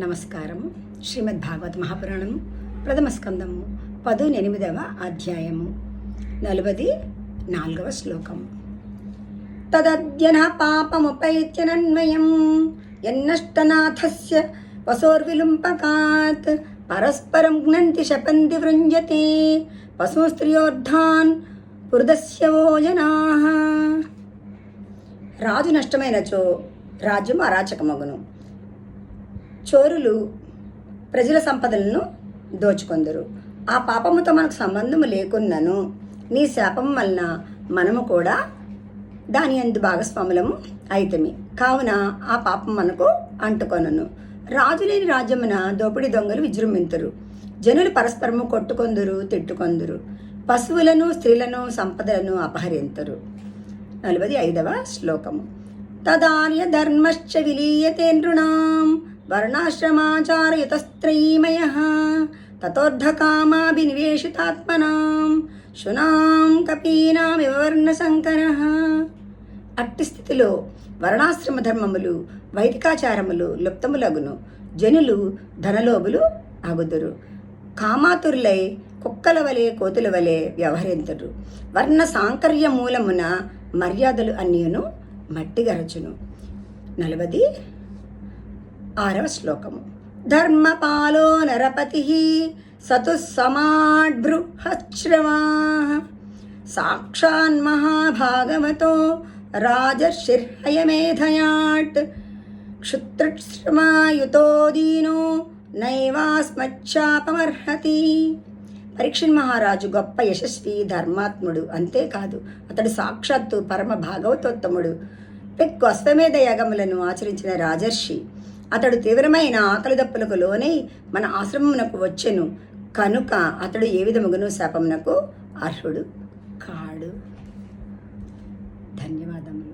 నమస్కారము. శ్రీమద్ భాగవత మహాపురాణము ప్రథమ స్కందము 18వ అధ్యాయము 44వ శ్లోకము. తదద్యన పాపముపైత్యనన్వయం యన్నష్టనాథస్య వసోర్విలుంపకాత్ పరస్పరం జ్ఞంతి శపంతి వృంజతే పశుస్త్రియోర్ధాన్ పురుదస్యవో జనాః. రాజు నష్టమైనచో రాజ్యము అరాచకమగును. చోరులు ప్రజల సంపదలను దోచుకొందరు. ఆ పాపముతో మనకు సంబంధము లేకున్నను నీ శాపం వలన మనము కూడా దాని యందు భాగస్వాములము అయితమి. కావున ఆ పాపం మనకు అంటుకొనను. రాజు లేని రాజ్యమున దోపిడి దొంగలు విజృంభింతురు. జనులు పరస్పరము కొట్టుకొందురు, తిట్టుకొందురు. పశువులను, స్త్రీలను, సంపదలను అపహరింతురు. 45వ శ్లోకము. తదార్య ధర్మశ్చ విలీయతే నృణాం వర్ణాశ్రమాచారయుతస్త్రయీమయః తతోర్ధకామాభినివేశితాత్మనాం శునాం కపీనాం వివర్ణశంకరః. అట్టి స్థితిలో వర్ణాశ్రమ ధర్మములు, వైదికాచారములు లుప్తములగును. జనులు ధనలోభులు అగుదురు. కామాతురులై కుక్కల వలె, కోతుల వలె వ్యవహరింతురు. వర్ణ సాంకర్య మూలమున మర్యాదలు అన్నియును మట్టిగరచును. 46వ శ్లోకము. ధర్మపాలో నరపతి సతు సమాడ్బృహశ్రవాః సాక్షాన్ మహాభాగవతో రాజర్షిర్హయమేధయాట్ క్షుత్రశ్రమాయుతో దీనో నైవాస్మచ్చాపమర్హతి. పరీక్షణ్ మహారాజు గొప్ప యశస్వి, ధర్మాత్ముడు. అంతేకాదు అతడు సాక్షాత్తు పరమ భాగవతోత్తముడు. పెక్కు అశ్వమేధ యాగములను ఆచరించిన రాజర్షి. అతడు తీవ్రమైన ఆకలి దప్పులకు లోనై మన ఆశ్రమమునకు వచ్చెను. కనుక అతడు ఏ విధముగాను శాపమునకు అర్హుడు కాడు. ధన్యవాదములు.